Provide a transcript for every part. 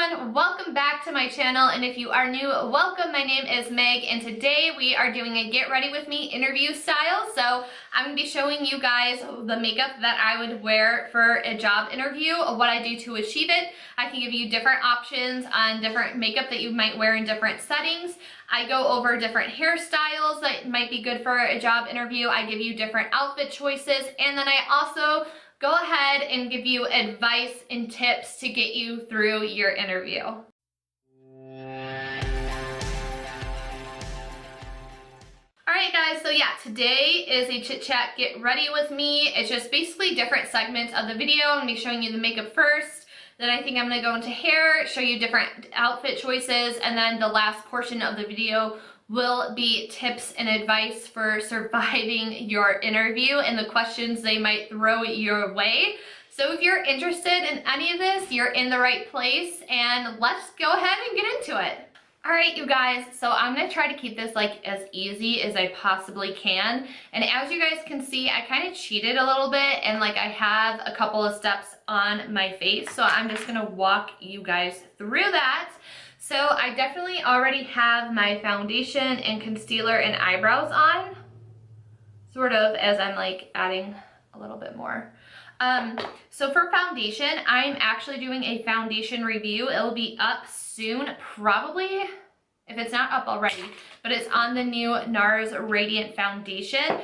everyone, welcome back to my channel, and if you are new, welcome. My name is Meg, and today we are doing a get ready with me interview style. So I'm going to be showing you guys the makeup that I would wear for a job interview, what I do to achieve it. I can give you different options on different makeup that you might wear in different settings. I go over different hairstyles that might be good for a job interview. I give you different outfit choices, and then I also go ahead and give you advice and tips to get you through your interview. Alright guys, so yeah, today is a chit chat get ready with me. It's just basically different segments of the video. I'm going to be showing you the makeup first, then I think I'm going to go into hair, show you different outfit choices, and then the last portion of the video will be tips and advice for surviving your interview and the questions they might throw your way. So if you're interested in any of this, you're in the right place, and let's go ahead and get into it. Alright you guys, so I'm going to try to keep this like as easy as I possibly can, and as you guys can see, I kind of cheated a little bit, and like I have a couple of steps on my face, so I'm just going to walk you guys through that. So I definitely already have my foundation and concealer and eyebrows on, sort of as I'm like adding a little bit more. So for foundation, I'm actually doing a foundation review. It'll be up soon, probably, if it's not up already, but it's on the new NARS Radiant Foundation.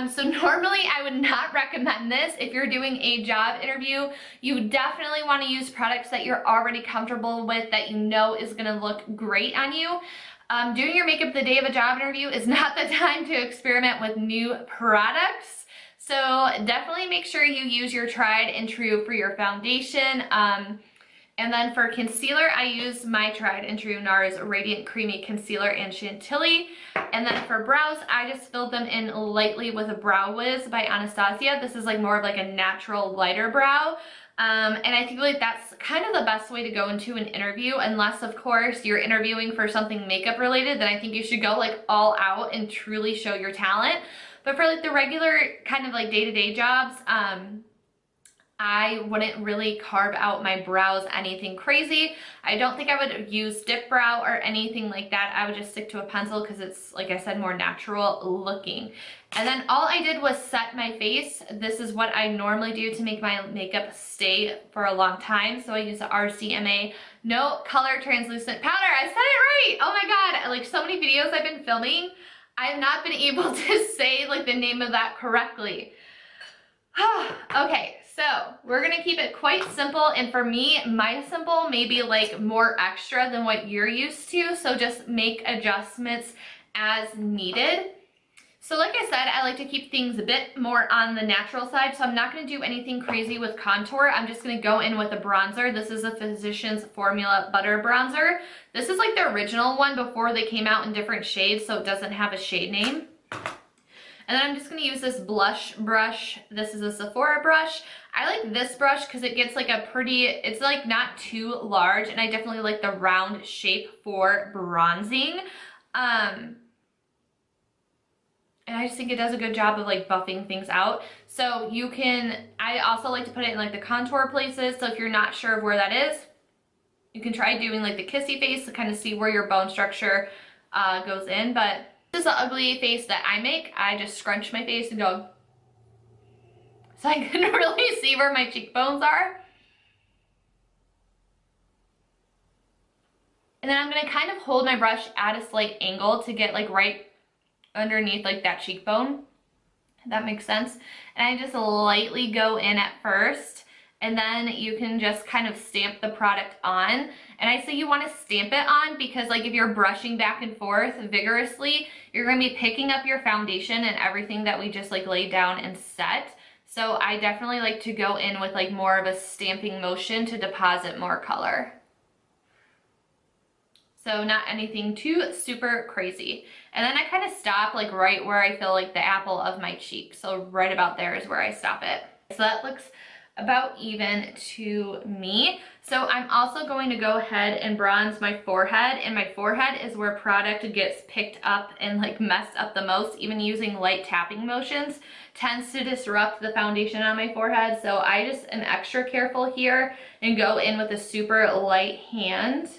So normally I would not recommend this if you're doing a job interview. You definitely want to use products that you're already comfortable with, that you know is going to look great on you. Doing your makeup the day of a job interview is not the time to experiment with new products. So definitely make sure you use your tried and true for your foundation. And then for concealer, I use my tried and true NARS Radiant Creamy Concealer and Chantilly. And then for brows, I just filled them in lightly with a Brow Wiz by Anastasia. This is like more of like a natural lighter brow. And I think like that's kind of the best way to go into an interview, unless of course you're interviewing for something makeup related, then I think you should go like all out and truly show your talent. But for like the regular kind of like day-to-day jobs, I wouldn't really carve out my brows anything crazy. I don't think I would use dip brow or anything like that. I would just stick to a pencil because it's, like I said, more natural looking. And then all I did was set my face. This is what I normally do to make my makeup stay for a long time. So I use the RCMA No Color Translucent Powder. I said it right! Oh my god, like so many videos I've been filming, I have not been able to say like the name of that correctly. Okay, so we're gonna keep it quite simple, and for me, my simple may be like more extra than what you're used to, so just make adjustments as needed. So like I said, I like to keep things a bit more on the natural side, so I'm not gonna do anything crazy with contour. I'm just gonna go in with a bronzer. This is a Physicians Formula Butter Bronzer. This is like the original one before they came out in different shades, so it doesn't have a shade name. And then I'm just going to use this blush brush. This is a Sephora brush. I like this brush because it gets like a pretty, it's like not too large, and I definitely like the round shape for bronzing. And I just think it does a good job of like buffing things out. So you can, I also like to put it in like the contour places. So if you're not sure of where that is, you can try doing like the kissy face to kind of see where your bone structure goes in. But this is the ugly face that I make. I just scrunch my face and go, so I can really see where my cheekbones are. And then I'm going to kind of hold my brush at a slight angle to get like right underneath like that cheekbone, if that makes sense. And I just lightly go in at first, and then you can just kind of stamp the product on. And I say you want to stamp it on because like if you're brushing back and forth vigorously, you're going to be picking up your foundation and everything that we just like laid down and set. So I definitely like to go in with like more of a stamping motion to deposit more color. So not anything too super crazy. And then I kind of stop like right where I feel like the apple of my cheek. So right about there is where I stop it. So that looks about even to me. So I'm also going to go ahead and bronze my forehead, and my forehead is where product gets picked up and like messed up the most. Even using light tapping motions tends to disrupt the foundation on my forehead. So I just am extra careful here and go in with a super light hand.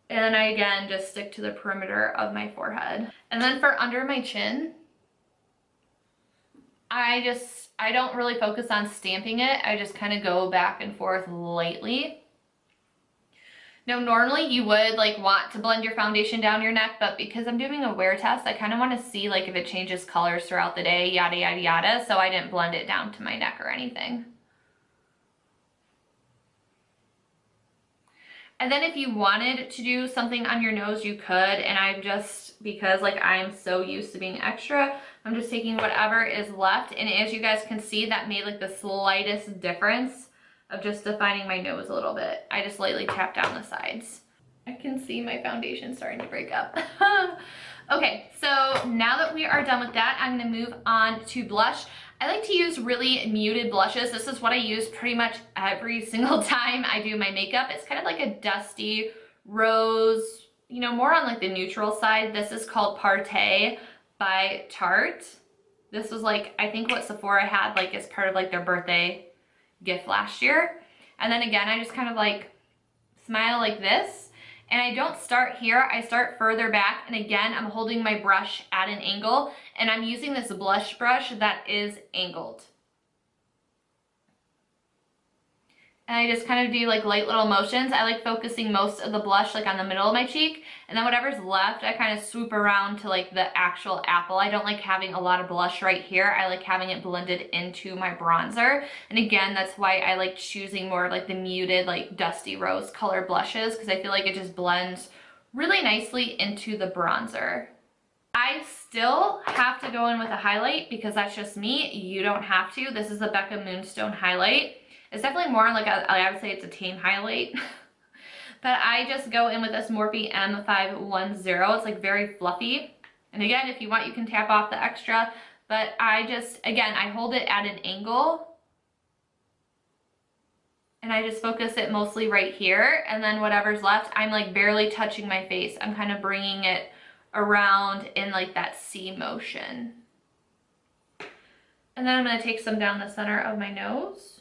And I again just stick to the perimeter of my forehead. And then for under my chin, I don't really focus on stamping it. I just kind of go back and forth lightly. Now normally you would like want to blend your foundation down your neck, but because I'm doing a wear test, I kind of want to see like if it changes colors throughout the day, yada yada yada, so I didn't blend it down to my neck or anything. And then if you wanted to do something on your nose, you could, and I'm just, because like I'm so used to being extra, I'm just taking whatever is left, and as you guys can see, that made like the slightest difference of just defining my nose a little bit. I just lightly tap down the sides. I can see my foundation starting to break up. Okay, so now that we are done with that, I'm gonna move on to blush. I like to use really muted blushes. This is what I use pretty much every single time I do my makeup. It's kind of like a dusty rose, you know, more on like the neutral side. This is called Partey by Tarte. This was like, I think what Sephora had like as part of like their birthday gift last year. And then again, I just kind of like smile like this. And I don't start here, I start further back, and again, I'm holding my brush at an angle, and I'm using this blush brush that is angled. And I just kind of do like light little motions. I like focusing most of the blush like on the middle of my cheek, and then whatever's left, I kind of swoop around to like the actual apple. I don't like having a lot of blush right here. I like having it blended into my bronzer. And again, that's why I like choosing more like the muted, like dusty rose color blushes, because I feel like it just blends really nicely into the bronzer. I still have to go in with a highlight because that's just me. You don't have to. This is the Becca Moonstone highlight. It's definitely more like I would say it's a tame highlight. But I just go in with this Morphe M510. It's like very fluffy. And again, if you want, you can tap off the extra. But I just, again, I hold it at an angle. And I just focus it mostly right here. And then whatever's left, I'm like barely touching my face. I'm kind of bringing it around in like that C motion. And then I'm going to take some down the center of my nose.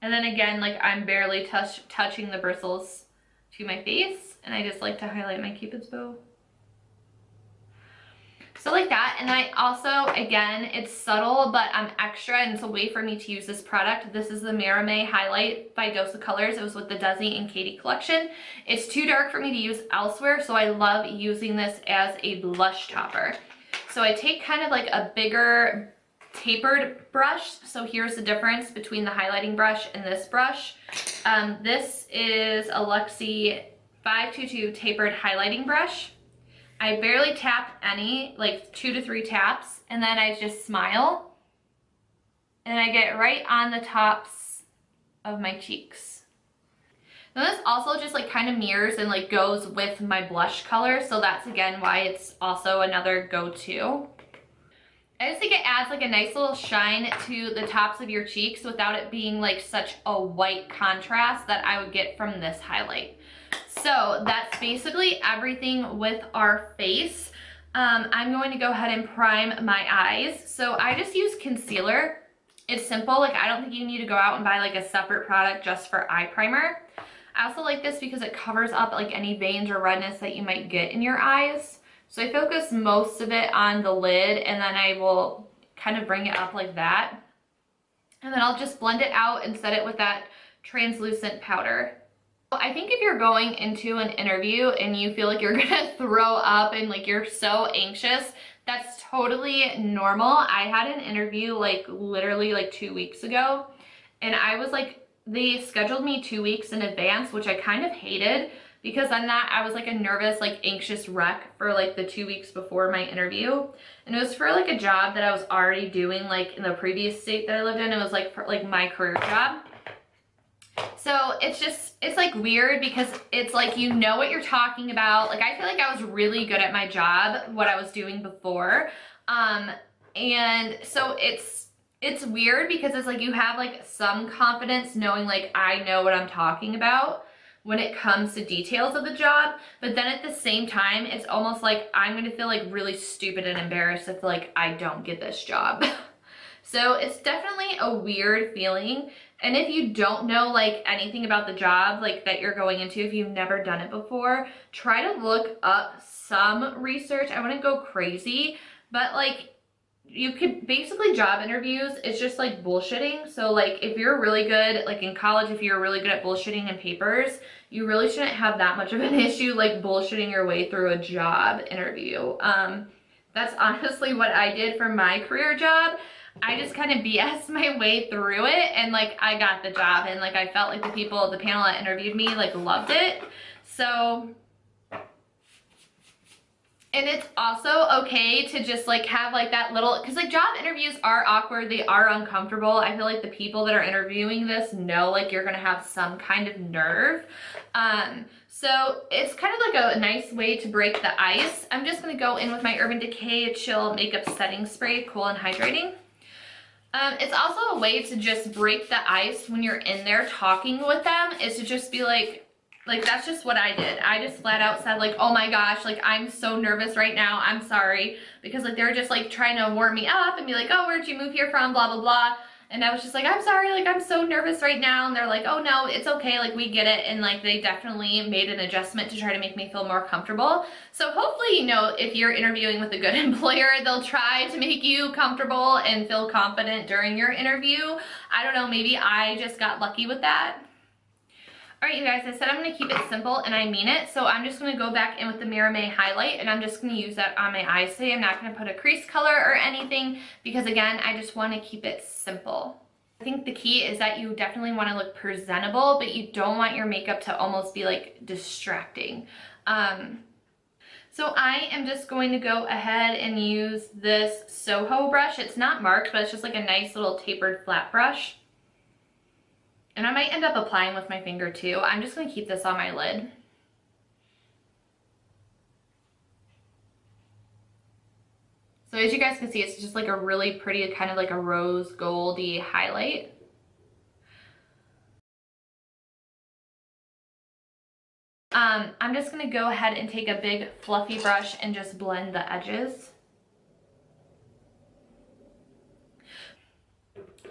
And then again, like I'm barely touching the bristles to my face, and I just like to highlight my Cupid's bow. So like that, and then I also, again, it's subtle, but I'm extra, and it's a way for me to use this product. This is the Merame highlight by Dose of Colors. It was with the Desi and Katie collection. It's too dark for me to use elsewhere, so I love using this as a blush topper. So I take kind of like a bigger tapered brush. So here's the difference between the highlighting brush and this brush. This is a Luxie 522 tapered highlighting brush. I barely tap any, like 2 to 3 taps, and then I just smile. And I get right on the tops of my cheeks. Now this also just like kind of mirrors and like goes with my blush color, so that's again why it's also another go-to. I just think it adds like a nice little shine to the tops of your cheeks without it being like such a white contrast that I would get from this highlight. So that's basically everything with our face. I'm going to go ahead and prime my eyes. So I just use concealer. It's simple. Like I don't think you need to go out and buy like a separate product just for eye primer. I also like this because it covers up like any veins or redness that you might get in your eyes. So I focus most of it on the lid, and then I will kind of bring it up like that. And then I'll just blend it out and set it with that translucent powder. I think if you're going into an interview and you feel like you're gonna throw up and like you're so anxious, that's totally normal. I had an interview like literally like 2 weeks ago, and I was like, they scheduled me 2 weeks in advance, which I kind of hated. Because on that, I was like a nervous, like anxious wreck for like the 2 weeks before my interview. And it was for like a job that I was already doing like in the previous state that I lived in. It was like for like my career job. So it's just, it's like weird because it's like, you know what you're talking about. Like I feel like I was really good at my job, what I was doing before. And so it's it's weird because it's like you have like some confidence knowing like I know what I'm talking about when it comes to details of the job, but then at the same time it's almost like I'm gonna feel like really stupid and embarrassed if like I don't get this job. So it's definitely a weird feeling. And if you don't know like anything about the job like that you're going into, if you've never done it before, try to look up some research. I wouldn't go crazy, but like you could basically, job interviews, it's just like bullshitting. So like if you're really good, like in college, if you're really good at bullshitting in papers, you really shouldn't have that much of an issue like bullshitting your way through a job interview. That's honestly what I did for my career job. I just kind of BS my way through it and like I got the job, and like I felt like the people, the panel that interviewed me like loved it. So, and it's also okay to just like have like that little, because like job interviews are awkward, they are uncomfortable. I feel like the people that are interviewing this know like you're gonna have some kind of nerve. So it's kind of like a nice way to break the ice. I'm just gonna go in with my Urban Decay Chill Makeup Setting Spray, cool and hydrating. It's also a way to just break the ice when you're in there talking with them, is to just be like that's just what I did. I just flat out said like, oh my gosh, like I'm so nervous right now, I'm sorry. Because like they were just like trying to warm me up and be like, oh, where'd you move here from, blah, blah, blah. And I was just like, I'm sorry, like I'm so nervous right now. And they're like, oh no, it's okay, like we get it. And like they definitely made an adjustment to try to make me feel more comfortable. So hopefully, you know, if you're interviewing with a good employer, they'll try to make you comfortable and feel confident during your interview. I don't know, maybe I just got lucky with that. All right, you guys, I said I'm gonna keep it simple and I mean it. So I'm just gonna go back in with the Mira May highlight and I'm just gonna use that on my eyes today. I'm not gonna put a crease color or anything because again, I just wanna keep it simple. I think the key is that you definitely wanna look presentable, but you don't want your makeup to almost be like distracting. So I am just going to go ahead and use this Soho brush. It's not marked, but it's just like a nice little tapered flat brush. And I might end up applying with my finger too. I'm just gonna keep this on my lid. So as you guys can see, it's just like a really pretty, kind of like a rose goldy highlight. I'm just gonna go ahead and take a big fluffy brush and just blend the edges.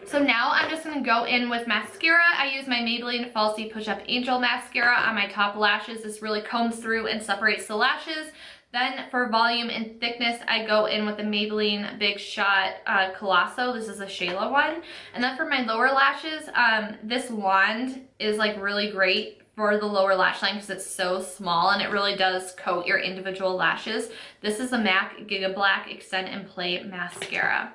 So now I'm just gonna go in with mascara. I use my Maybelline Falsies Push Up Angel mascara on my top lashes. This really combs through and separates the lashes. Then for volume and thickness, I go in with the Maybelline Big Shot Colosso. This is a Shayla one. And then for my lower lashes, this wand is like really great for the lower lash line because it's so small and it really does coat your individual lashes. This is the MAC Giga Black Extend and Play Mascara.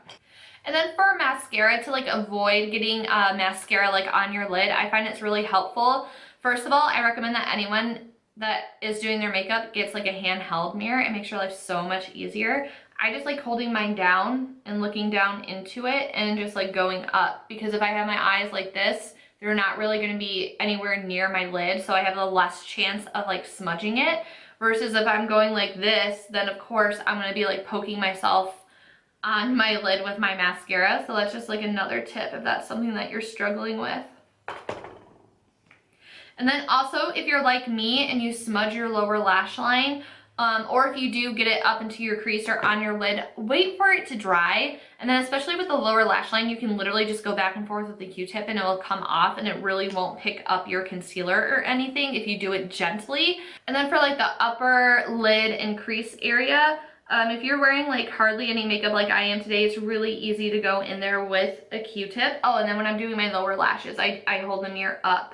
And then for mascara, to like avoid getting mascara like on your lid, I find it's really helpful. First of all, I recommend that anyone that is doing their makeup gets like a handheld mirror. It makes your life so much easier. I just like holding mine down and looking down into it and just like going up, because if I have my eyes like this, they're not really going to be anywhere near my lid, so I have a less chance of like smudging it. Versus if I'm going like this, then of course I'm going to be like poking myself on my lid with my mascara. So that's just like another tip if that's something that you're struggling with. And then also, if you're like me and you smudge your lower lash line, or if you do get it up into your crease or on your lid, wait for it to dry. And then especially with the lower lash line, you can literally just go back and forth with the Q-tip and it will come off and it really won't pick up your concealer or anything if you do it gently. And then for like the upper lid and crease area, if you're wearing like hardly any makeup like I am today, it's really easy to go in there with a Q-tip. Oh, and then when I'm doing my lower lashes, I hold the mirror up.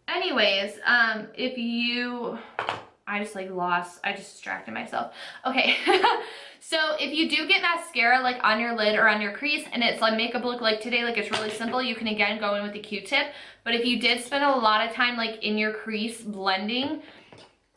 Anyways, if you, I just distracted myself. Okay, so if you do get mascara like on your lid or on your crease and it's like makeup look like today, like it's really simple, you can again go in with the Q-tip. But if you did spend a lot of time like in your crease blending,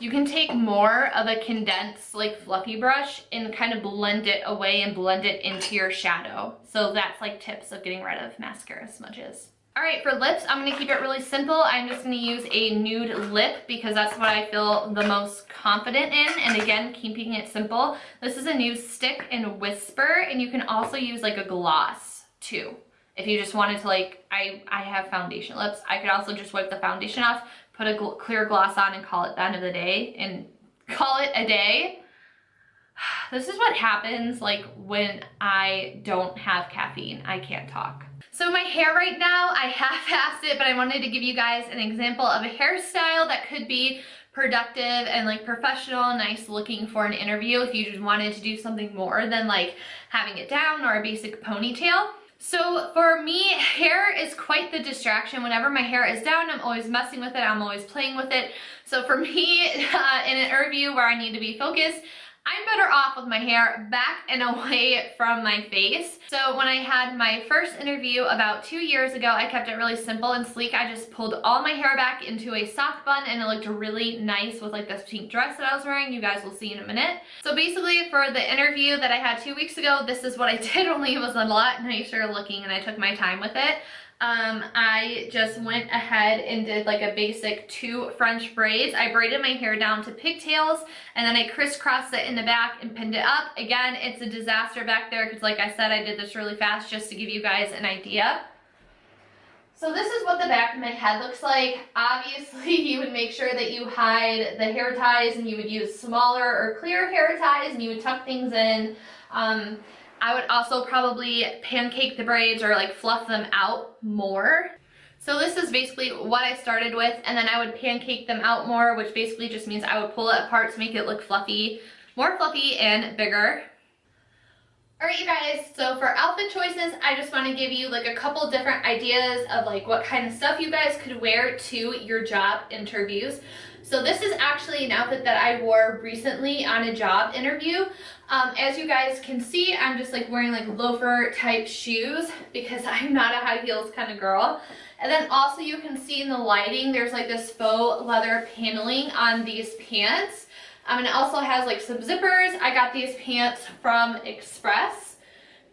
you can take more of a condensed like fluffy brush and kind of blend it away and blend it into your shadow. So that's like tips of getting rid of mascara smudges. All right, for lips, I'm gonna keep it really simple. I'm just gonna use a nude lip because that's what I feel the most confident in. And again, keeping it simple. This is a nude stick and whisper, and you can also use like a gloss too. If you just wanted to like, I have foundation lips. I could also just wipe the foundation off, put a clear gloss on and call it the end of the day and call it a day. This is what happens like when I don't have caffeine. I can't talk. So my hair right now, I half-assed it, but I wanted to give you guys an example of a hairstyle that could be productive and like professional, nice looking for an interview if you just wanted to do something more than like having it down or a basic ponytail. So for me, hair is quite the distraction. Whenever my hair is down, I'm always messing with it. I'm always playing with it. So for me, in an interview where I need to be focused, I'm better off with my hair back and away from my face. So when I had my first interview about 2 years ago, I kept it really simple and sleek. I just pulled all my hair back into a sock bun and it looked really nice with like this pink dress that I was wearing. You guys will see in a minute. So basically for the interview that I had 2 weeks ago, this is what I did, only it was a lot nicer looking and I took my time with it. I just went ahead and did like a basic 2 French braids. I braided my hair down to pigtails and then I crisscrossed it in the back and pinned it up. Again, it's a disaster back there because like I said, I did this really fast just to give you guys an idea. So this is what the back of my head looks like. Obviously, you would make sure that you hide the hair ties and you would use smaller or clear hair ties and you would tuck things in. I would also probably pancake the braids or like fluff them out more. So this is basically what I started with, and then I would pancake them out more, which basically just means I would pull it apart to make it look fluffy, more fluffy and bigger. All right, you guys, so for outfit choices, I just want to give you like a couple different ideas of like what kind of stuff you guys could wear to your job interviews. So this is actually an outfit that I wore recently on a job interview. As you guys can see, I'm just like wearing like loafer type shoes because I'm not a high heels kind of girl. And then also you can see in the lighting, there's like this faux leather paneling on these pants. And it also has like some zippers. I got these pants from Express.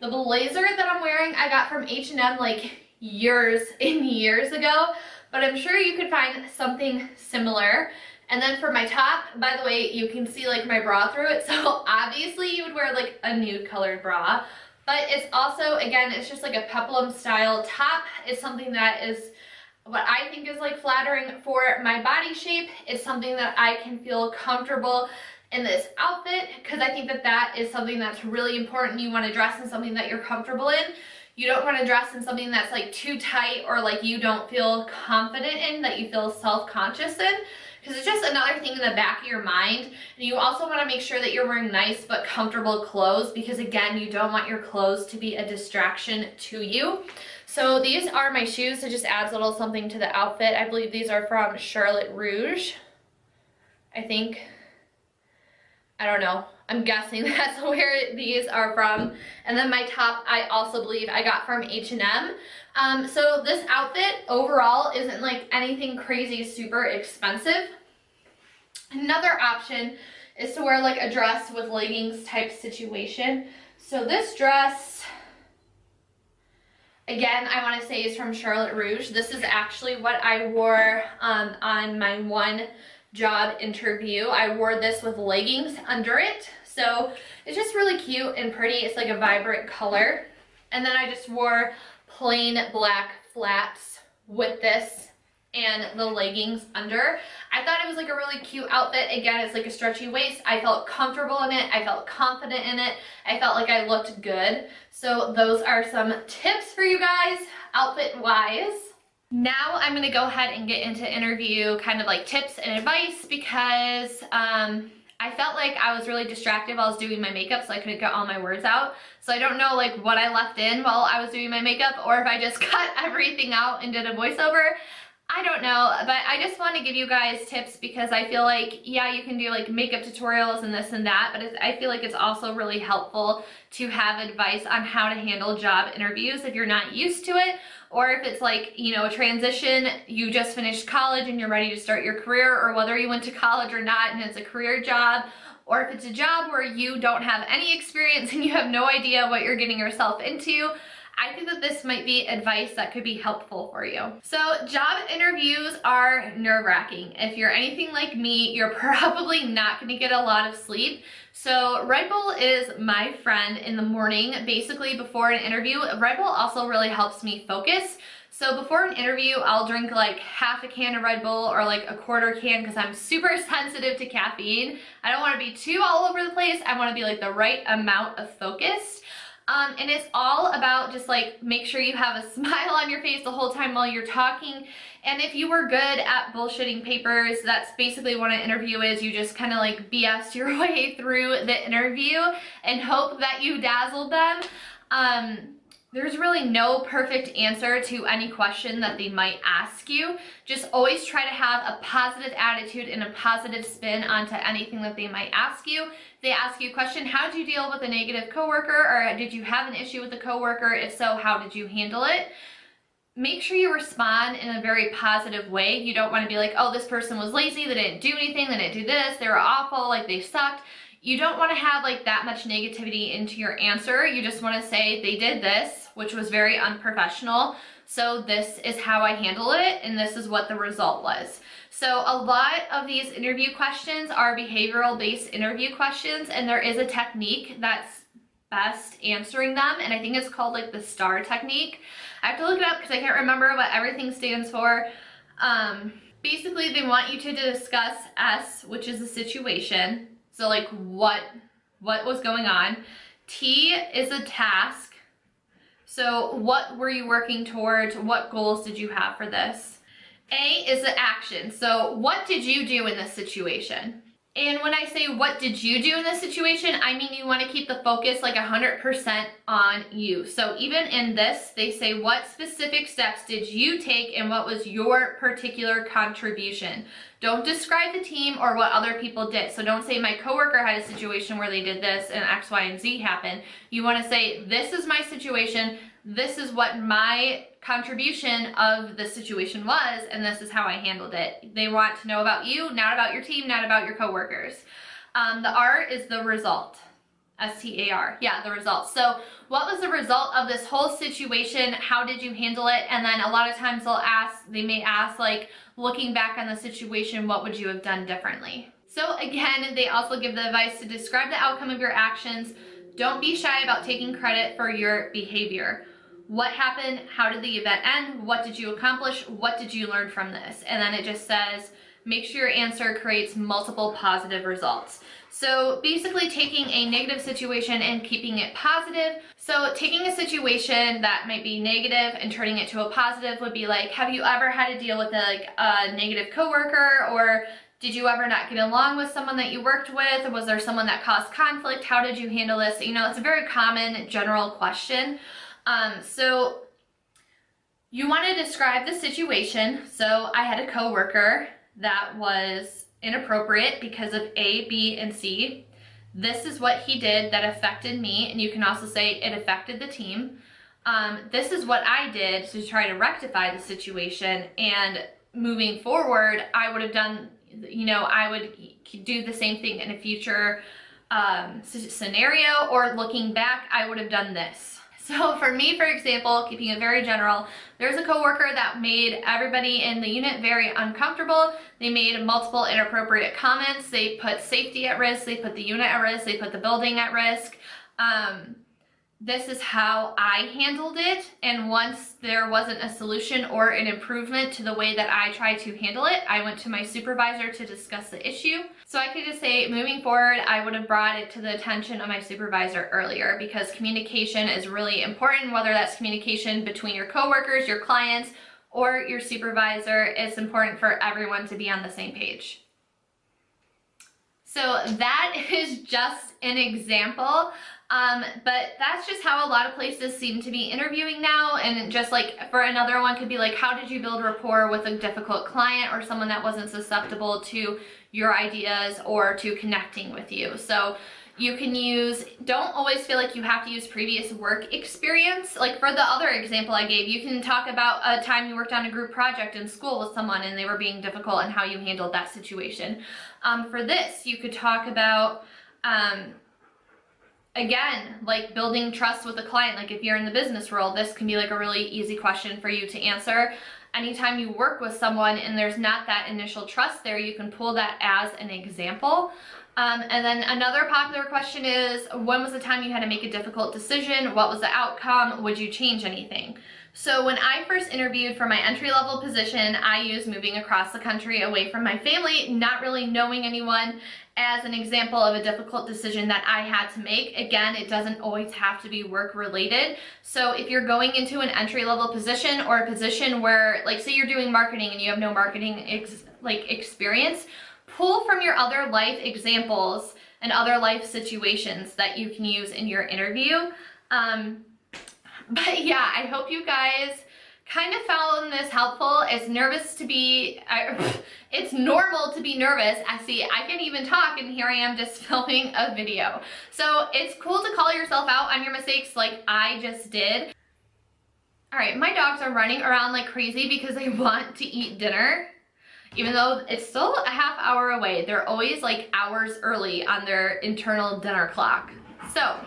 The blazer that I'm wearing, I got from H&M like years and years ago, but I'm sure you could find something similar. And then for my top, by the way, you can see like my bra through it. So obviously you would wear like a nude colored bra, but it's also, again, it's just like a peplum style top. It's something that is what I think is like flattering for my body shape. It's something that I can feel comfortable in this outfit because I think that that is something that's really important. You want to dress in something that you're comfortable in. You don't want to dress in something that's like too tight or like you don't feel confident in, that you feel self-conscious in, because it's just another thing in the back of your mind. And you also want to make sure that you're wearing nice but comfortable clothes because again, you don't want your clothes to be a distraction to you. So these are my shoes. It just adds a little something to the outfit. I believe these are from Charlotte Rouge, I think. I don't know. I'm guessing that's where these are from. And then my top, I also believe I got from H&M. So this outfit overall isn't like anything crazy super expensive. Another option is to wear like a dress with leggings type situation. So this dress, again, I want to say is from Charlotte Rouge. This is actually what I wore on my one job interview. I wore this with leggings under it. So it's just really cute and pretty. It's like a vibrant color. And then I just wore plain black flats with this and the leggings under. I thought it was like a really cute outfit. Again, it's like a stretchy waist. I felt comfortable in it. I felt confident in it. I felt like I looked good. So those are some tips for you guys, outfit wise. Now I'm gonna go ahead and get into interview kind of like tips and advice because I felt like I was really distracted while I was doing my makeup, so I couldn't get all my words out. So I don't know like what I left in while I was doing my makeup or if I just cut everything out and did a voiceover. I don't know, but I just want to give you guys tips because I feel like, yeah, you can do like makeup tutorials and this and that, but I feel like it's also really helpful to have advice on how to handle job interviews if you're not used to it, or if it's like, you know, a transition, you just finished college and you're ready to start your career, or whether you went to college or not and it's a career job, or if it's a job where you don't have any experience and you have no idea what you're getting yourself into. I think that this might be advice that could be helpful for you. So job interviews are nerve-wracking. If you're anything like me, you're probably not gonna get a lot of sleep. So Red Bull is my friend in the morning, basically before an interview. Red Bull also really helps me focus. So before an interview, I'll drink like half a can of Red Bull or like a quarter can because I'm super sensitive to caffeine. I don't want to be too all over the place. I want to be like the right amount of focused. And it's all about just like make sure you have a smile on your face the whole time while you're talking. And if you were good at bullshitting papers, that's basically what an interview is. You just kind of like BS your way through the interview and hope that you dazzled them. There's really no perfect answer to any question that they might ask you. Just always try to have a positive attitude and a positive spin onto anything that they might ask you. If they ask you a question, how did you deal with a negative coworker, or did you have an issue with a coworker? If so, how did you handle it? Make sure you respond in a very positive way. You don't want to be like, oh, this person was lazy, they didn't do anything, they didn't do this, they were awful, like they sucked. You don't want to have like that much negativity into your answer. You just want to say they did this, which was very unprofessional. So this is how I handle it, and this is what the result was. So a lot of these interview questions are behavioral-based interview questions, and there is a technique that's best answering them, and I think it's called like the STAR technique. I have to look it up because I can't remember what everything stands for. Basically, they want you to discuss S, which is the situation. So like what was going on. T is a task. So what were you working towards? What goals did you have for this? A is the action. So what did you do in this situation? And when I say what did you do in this situation, I mean you want to keep the focus like 100% on you. So even in this, they say what specific steps did you take and what was your particular contribution? Don't describe the team or what other people did. So don't say my coworker had a situation where they did this and X, Y, and Z happened. You want to say this is my situation, this is what my contribution of the situation was, and this is how I handled it. They want to know about you, not about your team, not about your coworkers. The R is the result. S-T-A-R, yeah, the result. So what was the result of this whole situation? How did you handle it? And then a lot of times they may ask like, looking back on the situation, what would you have done differently? So again, they also give the advice to describe the outcome of your actions. Don't be shy about taking credit for your behavior. What happened? How did the event end? What did you accomplish? What did you learn from this? And then it just says, make sure your answer creates multiple positive results. So basically taking a negative situation and keeping it positive. So taking a situation that might be negative and turning it to a positive would be like, have you ever had to deal with a negative coworker, or did you ever not get along with someone that you worked with? Was there someone that caused conflict? How did you handle this? You know, it's a very common general question. So you want to describe the situation. So I had a coworker that was inappropriate because of A, B, and C. This is what he did that affected me, and you can also say it affected the team. This is what I did to try to rectify the situation, and moving forward, I would have done, you know, I would do the same thing in a future scenario, or looking back, I would have done this. So for me, for example, keeping it very general, there's a coworker that made everybody in the unit very uncomfortable. They made multiple inappropriate comments. They put safety at risk. They put the unit at risk. They put the building at risk. This is how I handled it, and once there wasn't a solution or an improvement to the way that I tried to handle it, I went to my supervisor to discuss the issue. So I could just say, moving forward, I would have brought it to the attention of my supervisor earlier, because communication is really important, whether that's communication between your coworkers, your clients, or your supervisor. It's important for everyone to be on the same page. So that is just an example. But that's just how a lot of places seem to be interviewing now. And just like for another one could be like, how did you build rapport with a difficult client or someone that wasn't susceptible to your ideas or to connecting with you? So you can use, don't always feel like you have to use previous work experience. Like for the other example I gave, you can talk about a time you worked on a group project in school with someone and they were being difficult and how you handled that situation. For this, you could talk about, again, like building trust with a client, like if you're in the business world, this can be like a really easy question for you to answer. Anytime you work with someone and there's not that initial trust there, you can pull that as an example. And then another popular question is, when was the time you had to make a difficult decision? What was the outcome? Would you change anything? So when I first interviewed for my entry-level position, I used moving across the country away from my family, not really knowing anyone, as an example of a difficult decision that I had to make. Again, it doesn't always have to be work related. So if you're going into an entry-level position or a position where, like, say you're doing marketing and you have no marketing experience, pull from your other life examples and other life situations that you can use in your interview. But yeah, I hope you guys kind of found this helpful. It's normal to be nervous. I can even talk and here I am just filming a video. So it's cool to call yourself out on your mistakes like I just did. All right, my dogs are running around like crazy because they want to eat dinner. Even though it's still a half hour away, they're always like hours early on their internal dinner clock. So,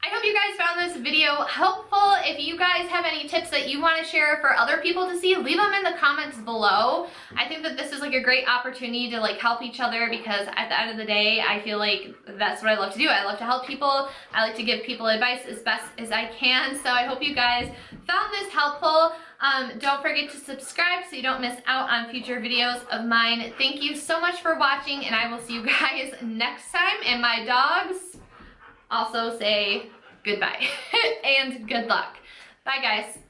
I hope you guys found this video helpful. If you guys have any tips that you want to share for other people to see, leave them in the comments below. I think that this is like a great opportunity to like help each other, because at the end of the day, I feel like that's what I love to do. I love to help people. I like to give people advice as best as I can. So I hope you guys found this helpful. Don't forget to subscribe so you don't miss out on future videos of mine. Thank you so much for watching, and I will see you guys next time. And my dogs also say goodbye and good luck. Bye, guys.